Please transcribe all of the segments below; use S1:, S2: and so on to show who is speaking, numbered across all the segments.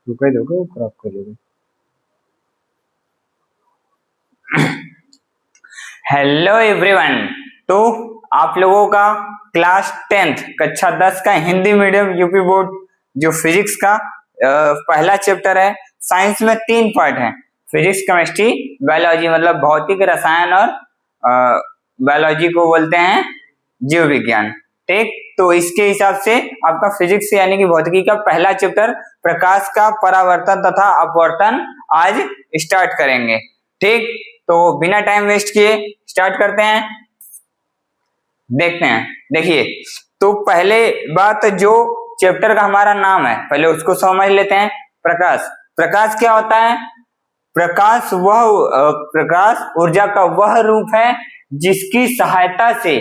S1: रुके दोगे क्रॉप करोगे। हेलो एवरीवन, तो आप लोगों का क्लास 10th कक्षा 10 का हिंदी मीडियम यूपी बोर्ड जो फिजिक्स का पहला चैप्टर है। साइंस में 3 पार्ट हैं, फिजिक्स, केमिस्ट्री, बायोलॉजी, मतलब भौतिक, रसायन और बायोलॉजी को बोलते हैं जीव विज्ञान। ठीक, तो इसके हिसाब से आपका फिजिक्स यानी कि भौतिकी का पहला चैप्टर प्रकाश का परावर्तन तथा अपवर्तन आज स्टार्ट करेंगे। ठीक, तो बिना टाइम वेस्ट किए स्टार्ट करते हैं, देखते हैं। देखिए, तो पहले बात जो चैप्टर का हमारा नाम है पहले उसको समझ लेते हैं। प्रकाश, प्रकाश क्या होता है? प्रकाश ऊर्जा का वह रूप है जिसकी सहायता से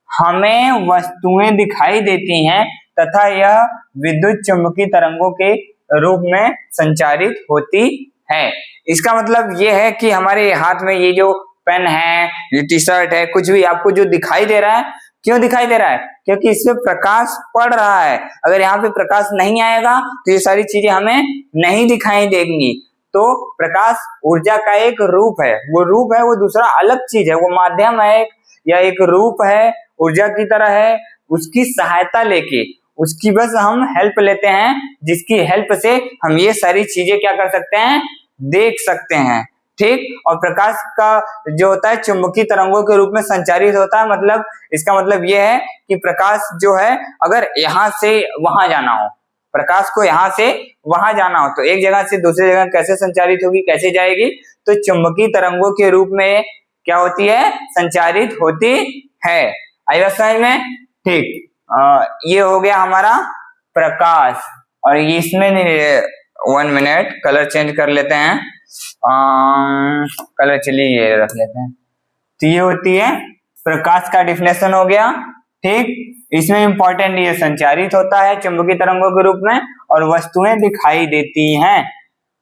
S1: हमें वस्तुएं दिखाई देती हैं तथा यह विद्युत चुंबकीय तरंगों के रूप में संचारित होती है। इसका मतलब ये है कि हमारे हाथ में ये जो पेन है, ये टी शर्ट है, कुछ भी आपको जो दिखाई दे रहा है, क्यों दिखाई दे रहा है? क्योंकि इसमें प्रकाश पड़ रहा है। अगर यहाँ पे प्रकाश नहीं आएगा तो ये सारी चीजें हमें नहीं दिखाई देंगी। तो प्रकाश ऊर्जा का एक रूप है, वो रूप है, वो दूसरा अलग चीज है, वो माध्यम है या एक रूप है, ऊर्जा की तरह है। उसकी सहायता लेके, उसकी बस हम हेल्प लेते हैं, जिसकी हेल्प से हम ये सारी चीजें क्या कर सकते हैं? देख सकते हैं। ठीक, और प्रकाश का जो होता है चुंबकीय तरंगों के रूप में संचारित होता है। मतलब इसका मतलब यह है कि प्रकाश जो है अगर यहाँ से वहां जाना हो, प्रकाश को यहाँ से वहां जाना हो तो एक जगह से दूसरी जगह कैसे संचारित होगी, कैसे जाएगी? तो चुंबकीय तरंगों के रूप में क्या होती है? संचारित होती है। आई बात समझ में? ठीक, ये हो गया हमारा प्रकाश। और इसमें 1 मिनट कलर चेंज कर लेते हैं। कलर चलिए ये रख लेते हैं। तो ये होती है प्रकाश का डिफिनेशन हो गया। ठीक, इसमें इंपॉर्टेंट ये संचारित होता है चुंबकीय तरंगों के रूप में और वस्तुएं दिखाई देती हैं।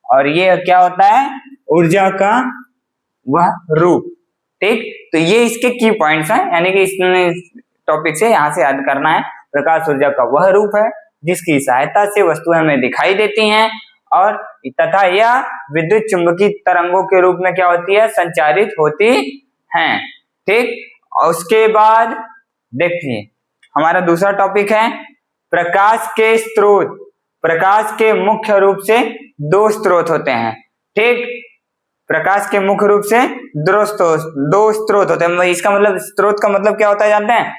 S1: और ये क्या होता है? ऊर्जा का वह रूप। ठीक, तो ये इसके की पॉइंट्स हैं, यानी कि इस टॉपिक से यहाँ से याद करना है। प्रकाश ऊर्जा का वह रूप है जिसकी सहायता से वस्तुएं हमें दिखाई देती हैं और तथा यह विद्युत चुंबकीय तरंगों के रूप में क्या होती है? संचारित होती हैं। ठीक, और उसके बाद देखिए हमारा दूसरा टॉपिक है प्रकाश के स्रोत। प्रकाश के मुख्य रूप से 2 स्रोत होते हैं। ठीक, प्रकाश के मुख्य रूप से 2 स्रोत होते हैं। इसका मतलब स्रोत का मतलब क्या होता है जानते हैं?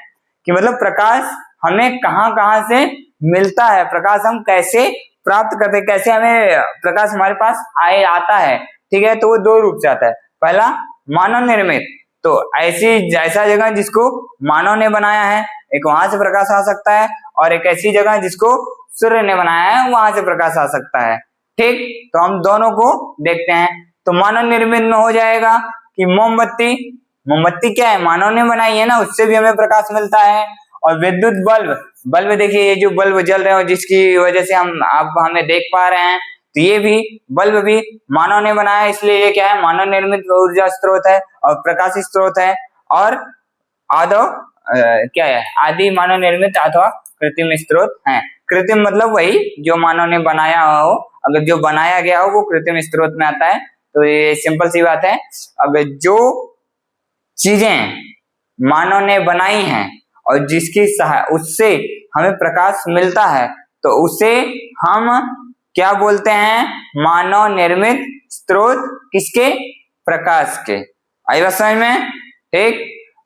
S1: कि मतलब प्रकाश हमें कहां से मिलता है, प्रकाश हम कैसे प्राप्त करते हैं, कैसे हमें प्रकाश हमारे पास आता है। ठीक है, तो वो 2 रूप से आता है। पहला मानव निर्मित, तो ऐसा जगह जिसको मानव ने बनाया है, एक वहां से प्रकाश आ सकता है, और एक ऐसी जगह जिसको सूर्य ने बनाया है, वहां से प्रकाश आ सकता है। ठीक, तो हम दोनों को देखते हैं। तो मानव निर्मित में हो जाएगा कि मोमबत्ती, मोमबत्ती क्या है? मानव ने बनाई है ना, उससे भी हमें प्रकाश मिलता है। और विद्युत बल्ब, बल्ब देखिए ये जो बल्ब जल रहे हो जिसकी वजह से आप हमें देख पा रहे हैं, तो ये भी बल्ब भी मानव ने बनाया है, इसलिए ये क्या है? मानव निर्मित ऊर्जा स्रोत है और प्रकाश स्रोत है। और क्या है? आदि मानव निर्मित अथवा कृत्रिम स्रोत है। कृत्रिम मतलब वही जो मानव ने बनाया हो, अगर जो बनाया गया हो वो कृत्रिम स्रोत में आता है। तो ये सिंपल सी बात है, अगर जो चीजें मानव ने बनाई हैं और उससे हमें प्रकाश मिलता है तो उसे हम क्या बोलते हैं? मानव निर्मित स्रोत। किसके? प्रकाश के। आई बात समझ में? ठीक,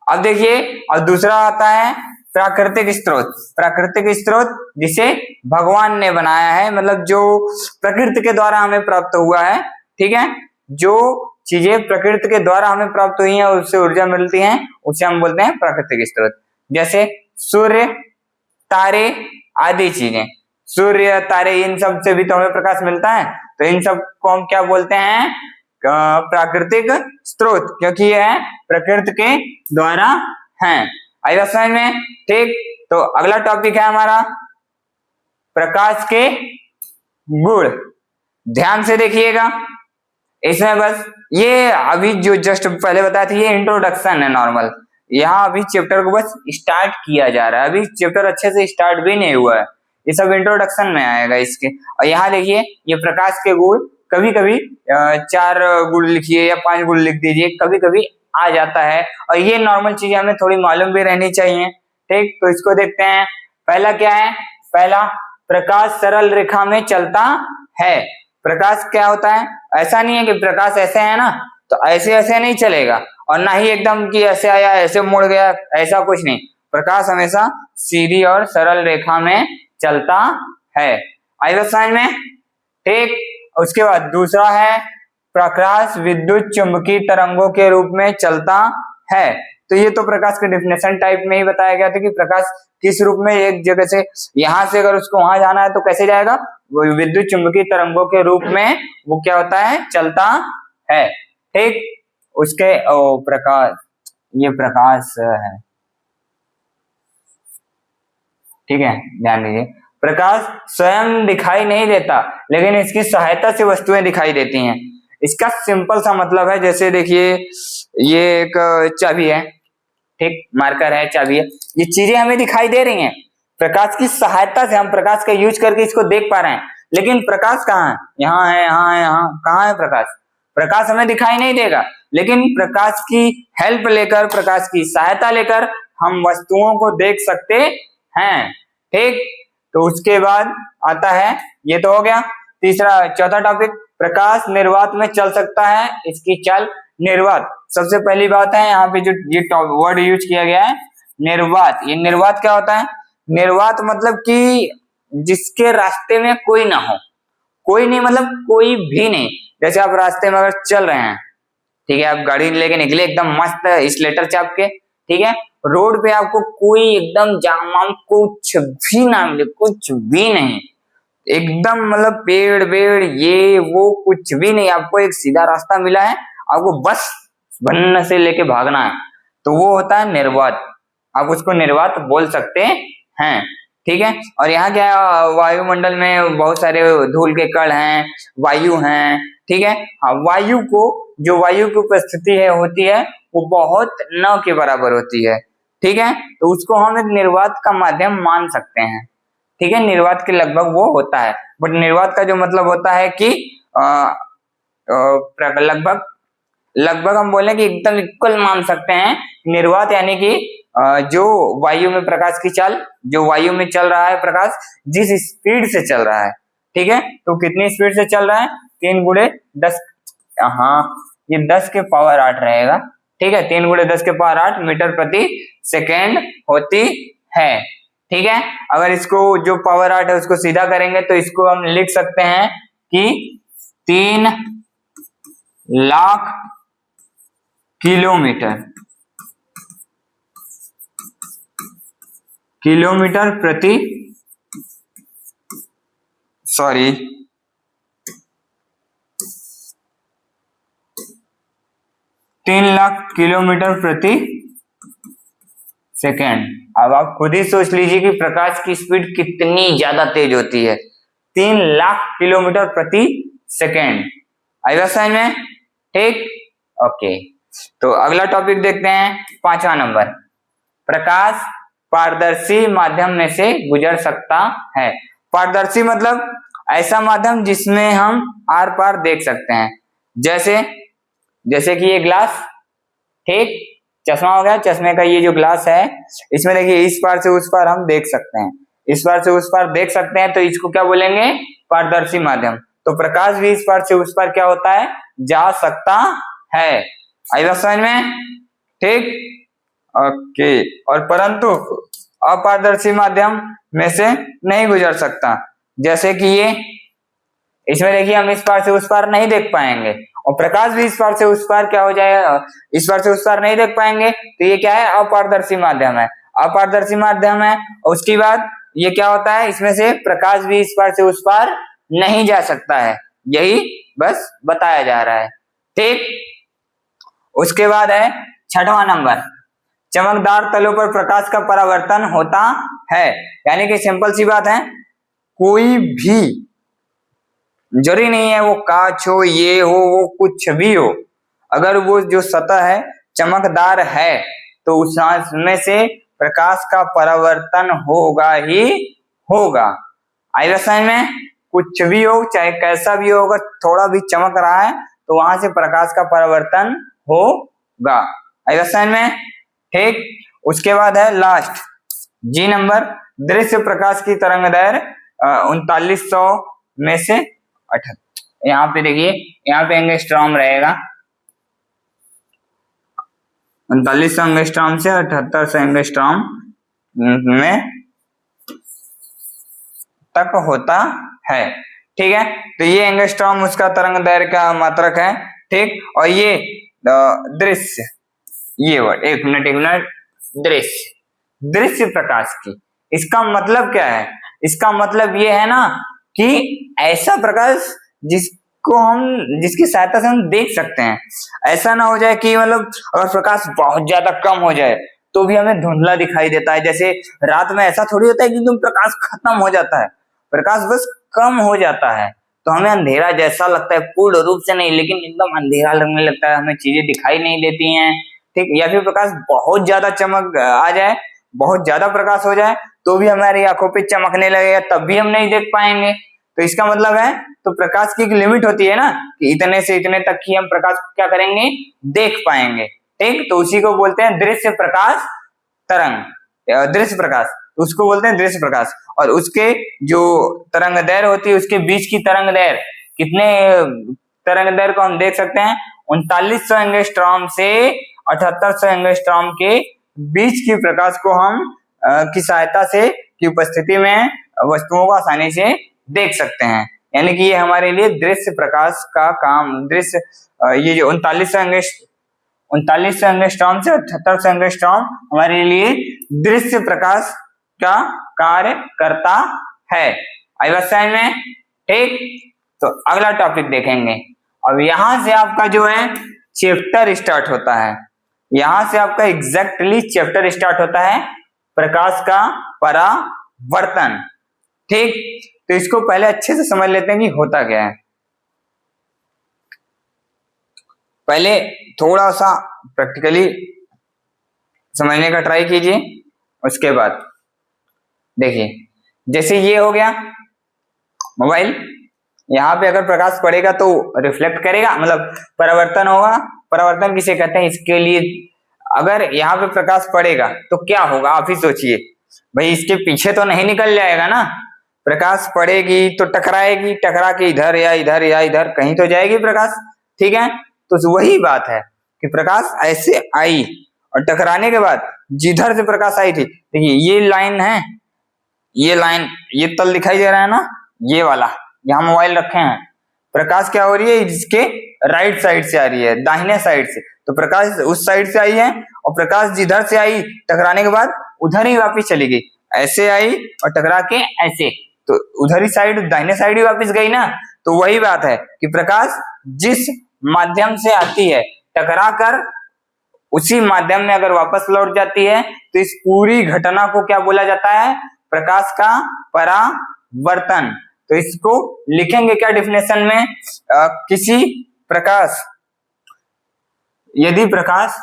S1: अब देखिए, और दूसरा आता है प्राकृतिक स्रोत। प्राकृतिक स्रोत जिसे भगवान ने बनाया है, मतलब जो प्रकृति के द्वारा हमें प्राप्त हुआ है। ठीक है, जो चीजें प्रकृति के द्वारा हमें प्राप्त हुई हैं और उससे ऊर्जा मिलती है, उसे हम बोलते हैं प्राकृतिक स्रोत। जैसे सूर्य, तारे आदि चीजें। सूर्य, तारे, इन सब से भी तो हमें प्रकाश मिलता है, तो इन सब को हम क्या बोलते हैं? प्राकृतिक स्रोत, क्योंकि यह प्रकृति के द्वारा हैं। आई बात समझ में? ठीक, तो अगला टॉपिक है हमारा प्रकाश के गुण। ध्यान से देखिएगा, इसमें बस ये अभी जो जस्ट पहले बताया था ये इंट्रोडक्शन है नॉर्मल। यहाँ अभी चैप्टर को बस स्टार्ट किया जा रहा है, अभी चैप्टर अच्छे से स्टार्ट भी नहीं हुआ है। ये सब इंट्रोडक्शन में आएगा इसके। और यहाँ देखिए ये प्रकाश के गुण, कभी कभी 4 गुण लिखिए या 5 गुण लिख दीजिए, कभी कभी आ जाता है, और ये नॉर्मल चीजें हमें थोड़ी मालूम भी रहनी चाहिए। ठीक, तो इसको देखते हैं। पहला क्या है? पहला, प्रकाश सरल रेखा में चलता है। प्रकाश क्या होता है? ऐसा नहीं है कि प्रकाश ऐसे है ना तो ऐसे ऐसे नहीं चलेगा, और ना ही एकदम कि ऐसे आया ऐसे मुड़ गया, ऐसा कुछ नहीं। प्रकाश हमेशा सीधी और सरल रेखा में चलता है। आई बात समझ में? ठीक, उसके बाद दूसरा है, प्रकाश विद्युत चुंबकीय तरंगों के रूप में चलता है। तो ये तो प्रकाश के डिफिनेशन टाइप में ही बताया गया था कि प्रकाश किस रूप में, एक जगह से यहां से अगर उसको वहां जाना है तो कैसे जाएगा? वो विद्युत चुंबकीय तरंगों के रूप में वो क्या होता है? चलता है। ठीक, उसके प्रकाश, ये प्रकाश है, ठीक है, ध्यान दीजिए। प्रकाश स्वयं दिखाई नहीं देता, लेकिन इसकी सहायता से वस्तुएं दिखाई देती हैं। इसका सिंपल सा मतलब है, जैसे देखिए ये एक चाबी है, ठीक, मार्कर है, चाबी है, ये चीजें हमें दिखाई दे रही हैं प्रकाश की सहायता से, हम प्रकाश का यूज करके इसको देख पा रहे हैं। लेकिन प्रकाश कहाँ है? यहाँ है, यहाँ है, यहाँ कहाँ है प्रकाश? प्रकाश हमें दिखाई नहीं देगा, लेकिन प्रकाश की हेल्प लेकर, प्रकाश की सहायता लेकर हम वस्तुओं को देख सकते हैं। ठीक, तो उसके बाद आता है, ये तो हो गया तीसरा। चौथा टॉपिक, प्रकाश निर्वात में चल सकता है, इसकी चाल। निर्वात, सबसे पहली बात है यहाँ पे जो ये वर्ड यूज किया गया है निर्वात। ये निर्वात क्या होता है? निर्वात मतलब कि जिसके रास्ते में कोई ना हो। कोई नहीं मतलब कोई भी नहीं। जैसे आप रास्ते में अगर चल रहे हैं, ठीक है, आप गाड़ी लेके निकले एकदम मस्त स्लेटर चाप के, ठीक है, रोड पे आपको कोई एकदम जाम वाम कुछ भी ना मिले, कुछ भी नहीं, एकदम मतलब पेड़ वेड़ ये वो कुछ भी नहीं, आपको एक सीधा रास्ता मिला है, आपको बस भन्न से लेके भागना है, तो वो होता है निर्वात। आप उसको निर्वात बोल सकते हैं। ठीक है, और यहाँ क्या है, वायुमंडल में बहुत सारे धूल के कण हैं, वायु हैं, ठीक है। हाँ, वायु को, जो वायु की उपस्थिति है होती है वो बहुत न के बराबर होती है, ठीक है, तो उसको हम एक निर्वात का माध्यम मान सकते हैं। ठीक है, निर्वात के लगभग वो होता है, बट निर्वात का जो मतलब होता है कि लगभग लगभग हम बोले कि एकदम इक्वल मान सकते हैं। निर्वात यानी कि जो वायु में प्रकाश की चाल, जो वायु में चल रहा है प्रकाश जिस स्पीड से चल रहा है, ठीक है, तो कितनी स्पीड से चल रहा है? 3 गुणे 10, हाँ ये 10 के पावर 8 रहेगा, ठीक है, 3 गुणे 10 के पावर 8 मीटर प्रति सेकेंड होती है। ठीक है, अगर इसको जो पावर 8 है उसको सीधा करेंगे तो इसको हम लिख सकते हैं कि 3 लाख किलोमीटर प्रति, सॉरी 3 लाख किलोमीटर प्रति सेकेंड। अब आप खुद ही सोच लीजिए कि प्रकाश की स्पीड कितनी ज्यादा तेज होती है, 3 लाख किलोमीटर प्रति सेकेंड। आएगा समझ में? ठीक, ओके, तो अगला टॉपिक देखते हैं, 5वां नंबर, प्रकाश पारदर्शी माध्यम में से गुजर सकता है। पारदर्शी मतलब ऐसा माध्यम जिसमें हम आर पार देख सकते हैं, जैसे कि ये ग्लास, ठीक, चश्मा हो गया, चश्मे का ये जो ग्लास है इसमें देखिए इस पार से उस पार हम देख सकते हैं, इस पार से उस पार देख सकते हैं, तो इसको क्या बोलेंगे? पारदर्शी माध्यम। तो प्रकाश भी इस पार से उस पार क्या होता है? जा सकता है। आई बात समझ में? ठीक, ओके, और परंतु अपारदर्शी माध्यम में से नहीं गुजर सकता, जैसे कि ये, इसमें देखिए हम इस पार से उस पार नहीं देख पाएंगे, और प्रकाश भी इस पार से उस पार क्या हो जाएगा? इस पार से उस पार नहीं देख पाएंगे, तो ये क्या है? अपारदर्शी माध्यम है, अपारदर्शी माध्यम है। और उसके बाद ये क्या होता है? इसमें से प्रकाश भी इस पार से उस पार नहीं जा सकता है, यही बस बताया जा रहा है। ठीक, उसके बाद है 6वां नंबर, चमकदार तलों पर प्रकाश का परावर्तन होता है। यानी कि सिंपल सी बात है, कोई भी जरूरी नहीं है वो कांच हो, ये हो, वो कुछ भी हो, अगर वो जो सतह है चमकदार है तो उसमें से प्रकाश का परावर्तन होगा ही होगा। आई रसायन में कुछ भी हो, चाहे कैसा भी हो, अगर थोड़ा भी चमक रहा है तो वहां से प्रकाश का परावर्तन होगा। आई रसायन में, ठीक। उसके बाद है लास्ट जी नंबर, दृश्य प्रकाश की तरंग दैर्घ्य 3900 में से 78। यहाँ पे देखिए, यहाँ पे एंगस्ट्रॉम रहेगा, 3900 एंगस्ट्रॉम से 7800 एंगस्ट्रॉम में तक होता है, ठीक है। तो ये एंगस्ट्रॉम उसका तरंग दैर्घ्य का मात्रक है, ठीक। और ये दृश्य, ये वर्ड, एक मिनट, दृश्य, दृश्य प्रकाश की, इसका मतलब क्या है? इसका मतलब ये है ना कि ऐसा प्रकाश जिसकी सहायता से हम देख सकते हैं। ऐसा ना हो जाए कि मतलब अगर प्रकाश बहुत ज्यादा कम हो जाए तो भी हमें धुंधला दिखाई देता है। जैसे रात में ऐसा थोड़ी होता है कि एकदम प्रकाश खत्म हो जाता है, प्रकाश बस कम हो जाता है तो हमें अंधेरा जैसा लगता है, पूर्ण रूप से नहीं लेकिन एकदम अंधेरा लगने लगता है, हमें चीजें दिखाई नहीं देती हैं, ठीक। या फिर प्रकाश बहुत ज्यादा चमक आ जाए, बहुत ज्यादा प्रकाश हो जाए तो भी हमारी आंखों पे चमकने लगेगा, तब भी हम नहीं देख पाएंगे। तो इसका मतलब है, तो प्रकाश की एक लिमिट होती है ना कि इतने से इतने तक ही हम प्रकाश को क्या करेंगे, देख पाएंगे, ठीक। तो उसी को बोलते हैं दृश्य प्रकाश तरंग, दृश्य प्रकाश, उसको बोलते हैं दृश्य प्रकाश। और उसके जो तरंग दैर्घ्य होती है, उसके बीच की तरंग दैर्घ्य, कितने तरंग दैर्घ्य को हम देख सकते हैं, 3900 एंगस्ट्रॉम से 7800 एंगस्ट्रॉम के बीच की प्रकाश को हम की सहायता से, की उपस्थिति में वस्तुओं को आसानी से देख सकते हैं। यानी कि ये हमारे लिए दृश्य प्रकाश का काम, दृश्य ये जो 3900 एंगस्ट्रॉम से 7800 एंगस्ट्रॉम हमारे लिए दृश्य प्रकाश का कार्य करता है आई रसायन में, ठीक। तो अगला टॉपिक देखेंगे। अब यहां से आपका जो है चैप्टर स्टार्ट होता है, यहां से आपका एग्जैक्टली चैप्टर स्टार्ट होता है, प्रकाश का परावर्तन, ठीक। तो इसको पहले अच्छे से समझ लेते हैं कि होता क्या है। पहले थोड़ा सा प्रैक्टिकली समझने का ट्राई कीजिए, उसके बाद देखिए। जैसे ये हो गया मोबाइल, यहाँ पे अगर प्रकाश पड़ेगा तो रिफ्लेक्ट करेगा, मतलब परावर्तन होगा। परावर्तन किसे कहते हैं, इसके लिए अगर यहाँ पे प्रकाश पड़ेगा तो क्या होगा, आप ही सोचिए भाई, इसके पीछे तो नहीं निकल जाएगा ना, प्रकाश पड़ेगी तो टकराएगी, टकरा के इधर या इधर या इधर कहीं तो जाएगी प्रकाश, ठीक है। तो वही बात है कि प्रकाश ऐसे आई और टकराने के बाद जिधर से प्रकाश आई थी, देखिए ये लाइन है, ये लाइन, ये तल दिखाई दे रहा है ना, ये वाला, यहाँ मोबाइल रखे हैं, प्रकाश क्या हो रही है, इसके राइट साइड से आ रही है, दाहिने साइड से, तो प्रकाश उस साइड से आई है और प्रकाश जिधर से आई टकराने के बाद उधर ही वापस चली गई, ऐसे आई और टकरा के ऐसे, तो उधर ही साइड, दाहिने साइड ही वापस गई ना। तो वही बात है कि प्रकाश जिस माध्यम से आती है टकरा कर उसी माध्यम में अगर वापस लौट जाती है तो इस पूरी घटना को क्या बोला जाता है, प्रकाश का परावर्तन। तो इसको लिखेंगे क्या डेफिनेशन में, किसी प्रकाश, यदि प्रकाश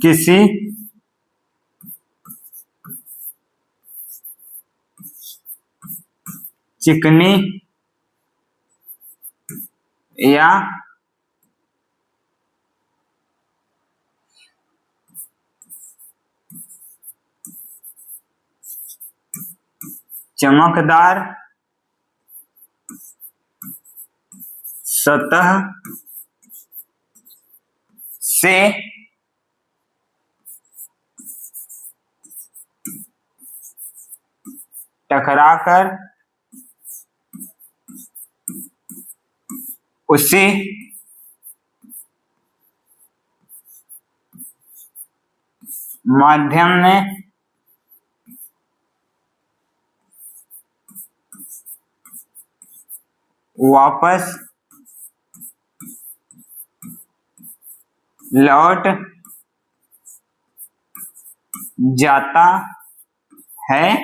S1: किसी चिकनी या चमकदार सतह से टकराकर उसी माध्यम में वापस लौट जाता है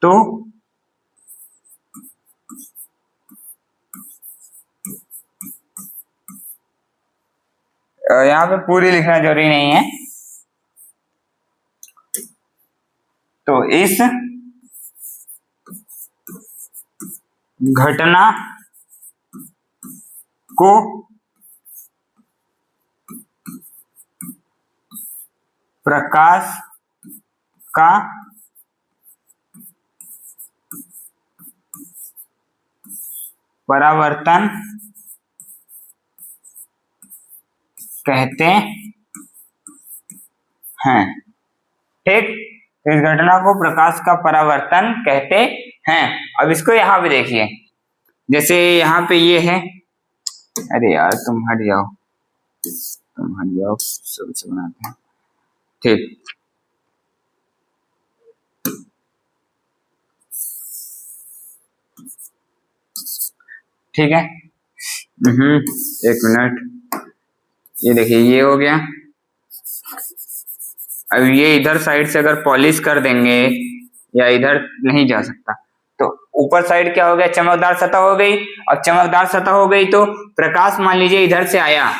S1: तो यहाँ पे पूरी लिखना जरूरी नहीं है। तो इस घटना को प्रकाश का परावर्तन कहते हैं। ठीक, इस घटना को प्रकाश का परावर्तन कहते हैं। अब इसको यहाँ पे देखिए, जैसे यहाँ पे ये है, अरे यार तुम हट जाओ, शुरू से बनाते हैं। ठीक, ठीक है। एक मिनट, ये देखिए ये हो गया। अब ये इधर साइड से अगर पॉलिश कर देंगे या इधर नहीं जा सकता, तो ऊपर साइड क्या हो गया, चमकदार सतह हो गई। अब चमकदार सतह हो गई तो प्रकाश मान लीजिए इधर से आया,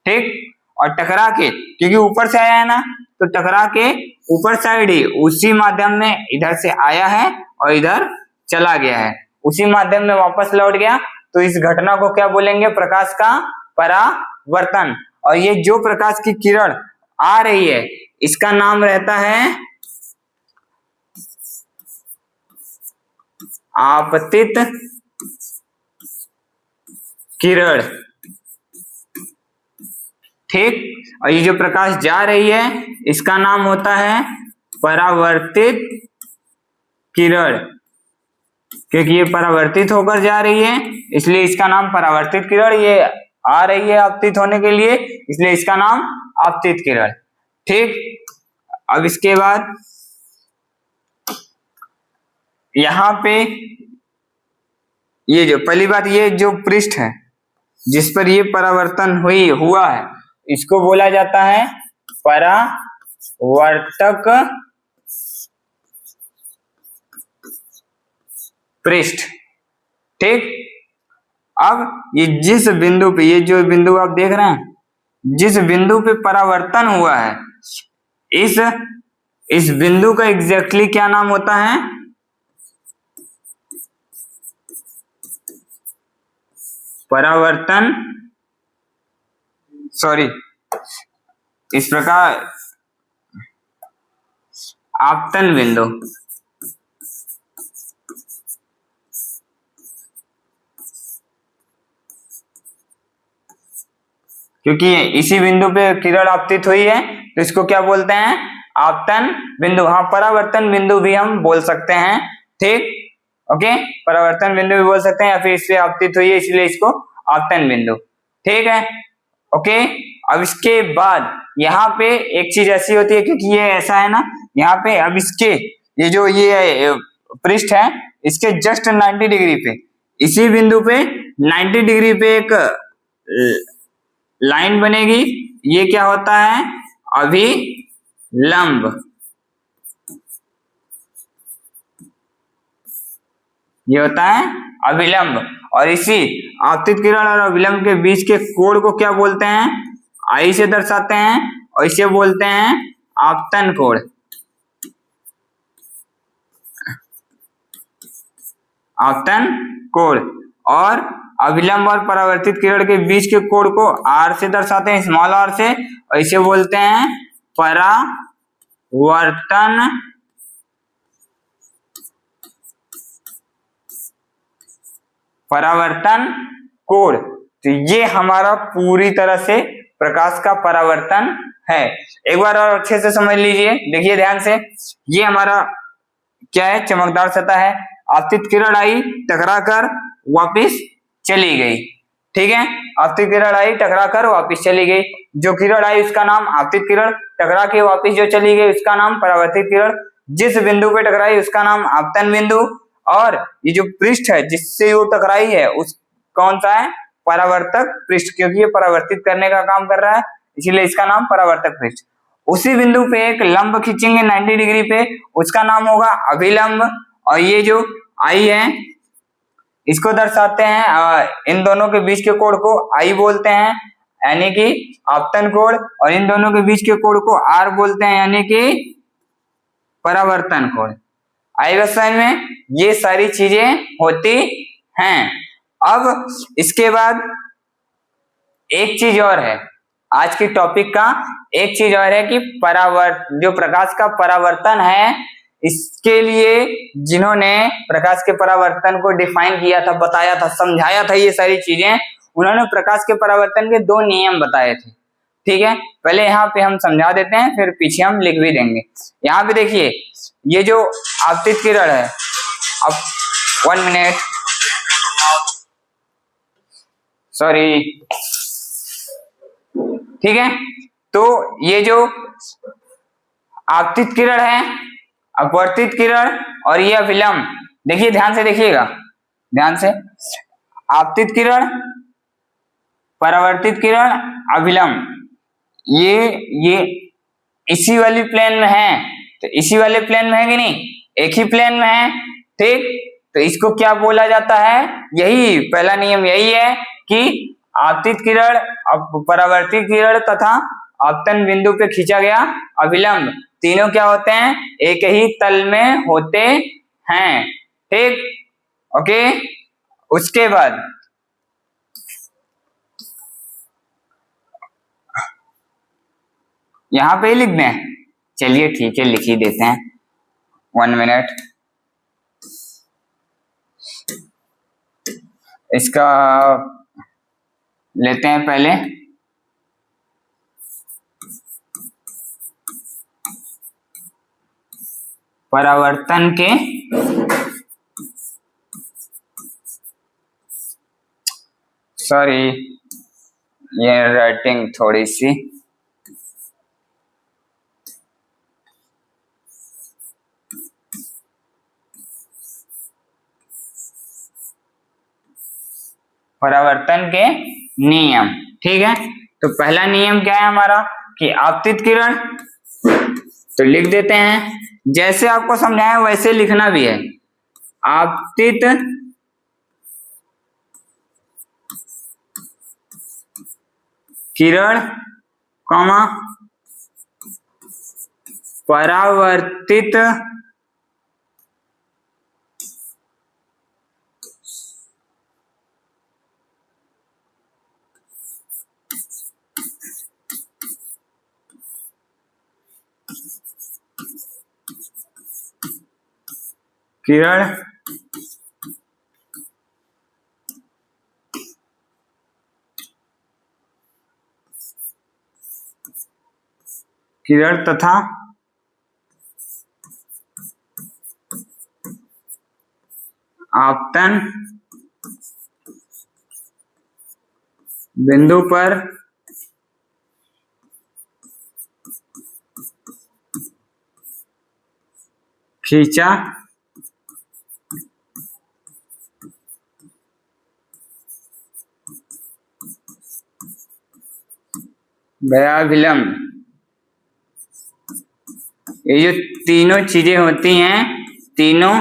S1: ठीक, और टकरा के, क्योंकि ऊपर से आया है ना, तो टकरा के ऊपर साइड ही उसी माध्यम में इधर से आया है और इधर चला गया है, उसी माध्यम में वापस लौट गया। तो इस घटना को क्या बोलेंगे, प्रकाश का परावर्तन। और ये जो प्रकाश की किरण आ रही है इसका नाम रहता है आपतित किरण। ठीक, और ये जो प्रकाश जा रही है इसका नाम होता है परावर्तित किरण, क्योंकि ये परावर्तित होकर जा रही है इसलिए इसका नाम परावर्तित किरण। ये आ रही है आपतित होने के लिए, इसलिए इसका नाम आपतित किरण। ठीक, अब इसके बाद यहाँ पे ये जो पहली बात, ये जो पृष्ठ है जिस पर ये परावर्तन हुआ है इसको बोला जाता है परावर्तक पृष्ठ। ठीक, अब ये जिस बिंदु पे, ये जो बिंदु आप देख रहे हैं, जिस बिंदु पे परावर्तन हुआ है इस बिंदु का एग्जैक्टली क्या नाम होता है, परावर्तन, सॉरी, इस प्रकार आपतन बिंदु। क्योंकि इसी बिंदु पे किरण आपतित हुई है तो इसको क्या बोलते हैं, आपतन बिंदु। हाँ, परावर्तन बिंदु भी हम बोल सकते हैं। ठीक, ओके, परावर्तन बिंदु भी बोल सकते हैं, या फिर इससे आपतित हुई है इसलिए इसको आपतन बिंदु। ठीक है, ओके। अब इसके बाद यहाँ पे एक चीज ऐसी होती है, क्योंकि ये ऐसा है ना, यहाँ पे अब इसके ये जो ये पृष्ठ है इसके जस्ट 90 डिग्री पे, इसी बिंदु पे 90 डिग्री पे एक लाइन बनेगी। ये क्या होता है, अभिलंब। ये होता है अभिलंब। और इसी आपतित किरण और अभिलंब के बीच के कोण को क्या बोलते हैं, आई से दर्शाते हैं, और इसे बोलते हैं आपतन कोण। आपतन कोण। और अभिलंब और परावर्तित किरण के बीच के कोण को आर से दर्शाते हैं, स्मॉल आर से, और इसे बोलते हैं परावर्तन कोण। तो ये हमारा पूरी तरह से प्रकाश का परावर्तन है। एक बार और अच्छे से समझ लीजिए, देखिए ध्यान से। ये हमारा क्या है, चमकदार सतह है, आपतित किरण आई, टकरा कर वापिस चली गई। ठीक है, आपतित किरण आई, टकरा कर वापिस चली गई। जो किरण आई उसका नाम आपतित किरण, टकरा के वापिस जो चली गई उसका नाम परावर्तित किरण, जिस बिंदु पे टकराई उसका नाम आपतन बिंदु, और ये जो पृष्ठ है जिससे वो टकराई है उस कौन सा है, परावर्तक पृष्ठ, क्योंकि ये परावर्तित करने का काम कर रहा है इसीलिए इसका नाम परावर्तक पृष्ठ। उसी बिंदु पे एक लंब खींचेंगे 90 डिग्री पे, उसका नाम होगा अभिलंब। और ये जो आई है इसको दर्शाते हैं, इन दोनों के बीच के कोण को आई बोलते हैं। यानी कि आपतन कोण, और इन दोनों के बीच के कोण को आर बोलते हैं यानी कि परावर्तन कोण। आई बात समझ में? ये सारी चीजें होती हैं। अब इसके बाद एक चीज और है, आज के टॉपिक का एक चीज और है कि जो प्रकाश का परावर्तन है, इसके लिए जिन्होंने प्रकाश के परावर्तन को डिफाइन किया था, बताया था, समझाया था ये सारी चीजें, उन्होंने प्रकाश के परावर्तन के 2 नियम बताए थे। ठीक है, पहले यहाँ पे हम समझा देते हैं, फिर पीछे हम लिख भी देंगे। यहाँ पे देखिए, ये जो आपतित किरण है, अब 1 मिनट, सॉरी, ठीक है, तो ये जो आपतित किरण है, अपवर्तित किरण और ये अभिलंब, देखिए ध्यान से देखिएगा, ध्यान से, आपतित किरण, परावर्तित किरण, अभिलंब, ये इसी वाली प्लेन में है, तो इसी वाले प्लेन में है कि नहीं, एक ही प्लेन में है, ठीक, तो इसको क्या बोला जाता है, यही पहला नियम यही है कि आपतित किरण, परावर्तित किरण तथा आपतन बिंदु पे खींचा गया अभिलंब, तीनों क्या होते हैं, एक ही तल में होते हैं। ठीक, ओके। उसके बाद यहां पे ही लिख दें, चलिए ठीक है, लिख ही देते हैं, 1 मिनट, इसका लेते हैं पहले, परावर्तन के सॉरी, ये राइटिंग थोड़ी सी, परावर्तन के नियम, ठीक है। तो पहला नियम क्या है हमारा कि आपतित किरण, तो लिख देते हैं, जैसे आपको समझाया वैसे लिखना भी है, आपतित किरण, कॉमा, परावर्तित किरण तथा आपतन बिंदु पर खींचा गया अभिलंब, ये जो तीनों चीजें होती हैं, तीनों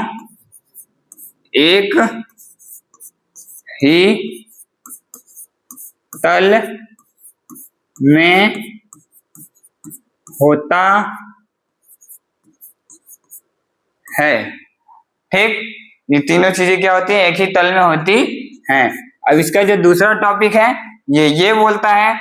S1: एक ही तल में होता है। ठीक, ये तीनों चीजें क्या होती हैं, एक ही तल में होती हैं। अब इसका जो दूसरा टॉपिक है, ये बोलता है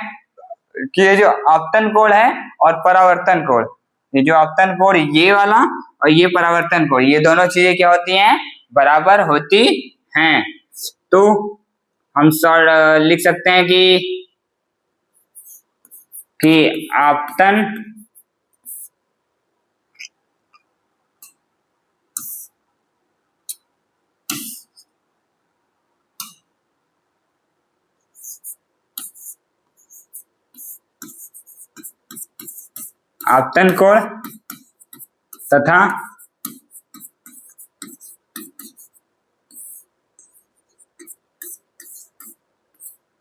S1: कि ये जो आपतन कोण है और परावर्तन कोण, ये जो आपतन कोण ये वाला और ये परावर्तन कोण, ये दोनों चीजें क्या होती हैं, बराबर होती हैं। तो हम लिख सकते हैं कि आपतन आपतन कोण तथा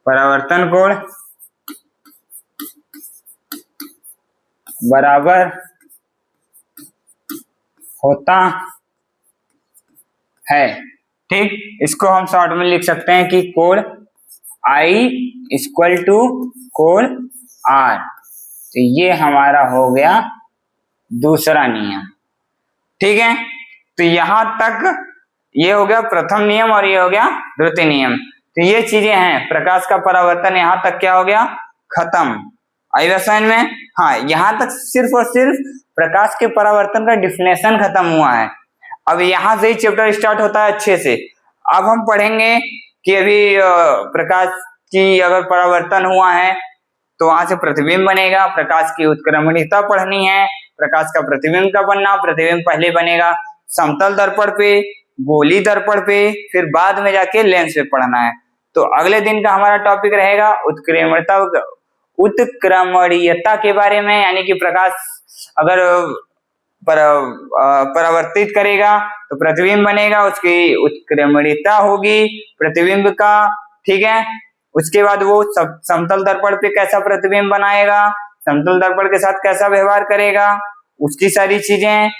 S1: परावर्तन कोण बराबर होता है। ठीक, इसको हम शॉर्ट में लिख सकते हैं कि कोण I इक्वल टू कोल R। तो ये हमारा हो गया दूसरा नियम। ठीक है, तो यहां तक ये हो गया प्रथम नियम और ये हो गया द्वितीय नियम। तो ये चीजें हैं, प्रकाश का परावर्तन यहाँ तक क्या हो गया, खत्म। आई बात समझ में? हाँ, यहाँ तक सिर्फ और सिर्फ प्रकाश के परावर्तन का डिफिनेशन खत्म हुआ है। अब यहाँ से ही चैप्टर स्टार्ट होता है अच्छे से। अब हम पढ़ेंगे कि अभी प्रकाश की अगर परावर्तन हुआ है तो वहां से प्रतिबिंब बनेगा, प्रकाश की उत्क्रमणीयता पढ़नी है, प्रकाश का प्रतिबिंब का बनना, प्रतिबिंब पहले बनेगा समतल दर्पण पे, गोली दर्पण पे, फिर बाद में जाके लेंस पे पढ़ना है। तो अगले दिन का हमारा टॉपिक रहेगा उत्क्रमणीयता के बारे में, यानी कि प्रकाश अगर परावर्तित करेगा तो प्रतिबिंब बनेगा, उसकी उत्क्रमणीयता होगी प्रतिबिंब का। ठीक है, उसके बाद वो समतल दर्पण पे कैसा प्रतिबिंब बनाएगा, समतल दर्पण के साथ कैसा व्यवहार करेगा, उसकी सारी चीजें,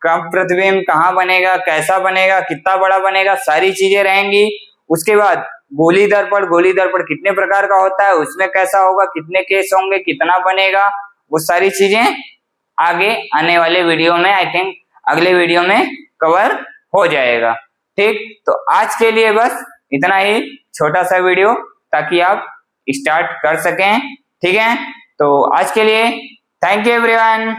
S1: कब प्रतिबिंब कहाँ बनेगा, कैसा बनेगा, कितना बड़ा बनेगा, सारी चीजें रहेंगी। उसके बाद गोली दर्पण कितने प्रकार का होता है, उसमें कैसा होगा, कितने केस होंगे, कितना बनेगा, वो सारी चीजें आगे आने वाले वीडियो में, आई थिंक अगले वीडियो में कवर हो जाएगा। ठीक, तो आज के लिए बस इतना ही छोटा सा वीडियो, ताकि आप स्टार्ट कर सकें। ठीक है, तो आज के लिए थैंक यू एवरीवन।